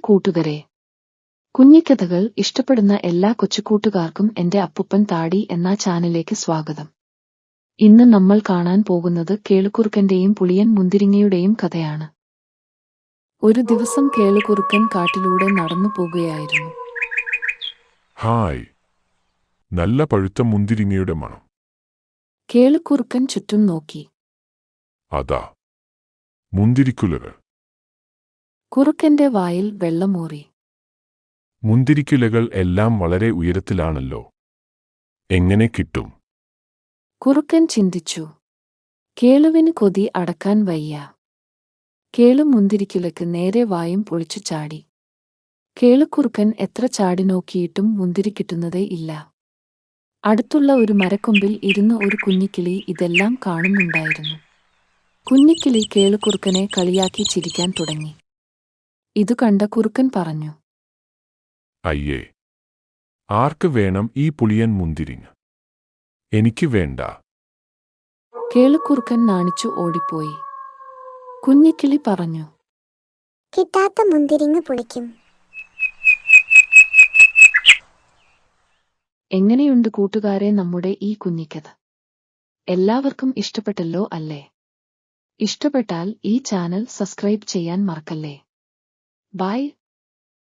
കൂട്ടുകാരെ, കുഞ്ഞിക്കഥകൾ ഇഷ്ടപ്പെടുന്ന എല്ലാ കൊച്ചുകൂട്ടുകാർക്കും എന്റെ അപ്പുപ്പൻ താടി എന്ന ചാനലിലേക്ക് സ്വാഗതം. ഇന്ന് നമ്മൾ കാണാൻ പോകുന്നത് കേളുക്കുറുക്കന്റെയും പുളിയൻ മുന്തിരിങ്ങയുടെയും കഥയാണ്. ഒരു ദിവസം കേളുക്കുറുക്കൻ കാട്ടിലൂടെ നടന്നു പോകുകയായിരുന്നു. ഹായ്, നല്ല പഴുത്ത മുന്തിരിങ്ങയുടെ മണം. കേളുക്കുറുക്കൻ ചുറ്റും നോക്കി. അതാ മുന്തിരിക്കുലകൾ. കുറുക്കന്റെ വായിൽ വെള്ളമൂറി. മുന്തിരിക്കുലകൾ എല്ലാം വളരെ ഉയരത്തിലാണല്ലോ. എങ്ങനെ കിട്ടും? കുറുക്കൻ ചിന്തിച്ചു. കേളുവിന് കൊതി അടക്കാൻ വയ്യ. കേളു മുന്തിരിക്കുലയ്ക്ക് നേരെ വായും പൊളിച്ചു ചാടി. കേളുക്കുറുക്കൻ എത്ര ചാടി നോക്കിയിട്ടും മുന്തിരി കിട്ടുന്നതേ ഇല്ല. അടുത്തുള്ള ഒരു മരക്കൊമ്പിൽ ഇരുന്ന് ഒരു കുഞ്ഞിക്കിളി ഇതെല്ലാം കാണുന്നുണ്ടായിരുന്നു. കുഞ്ഞിക്കിളി കേളുക്കുറുക്കനെ കളിയാക്കി ചിരിക്കാൻ തുടങ്ങി. ഇതു കണ്ട കുറുക്കൻ പറഞ്ഞു, അയ്യേ, ആർക്ക് വേണം ഈ പുളിയൻ മുന്തിരിങ്ങ? എനിക്ക് വേണ്ട. കേളുക്കുറുക്കൻ നാണിച്ചു ഓടിപ്പോയി. കുഞ്ഞിക്കിളി പറഞ്ഞു, കിട്ടാത്ത മുന്തിരിങ്ങ പുളിക്കും. എങ്ങനെയുണ്ട് കൂട്ടുകാരെ നമ്മുടെ ഈ കുഞ്ഞിക്കഥ? എല്ലാവർക്കും ഇഷ്ടപ്പെട്ടല്ലോ അല്ലേ? ഇഷ്ടപ്പെട്ടാൽ ഈ ചാനൽ സബ്സ്ക്രൈബ് ചെയ്യാൻ മറക്കല്ലേ. ബൈ.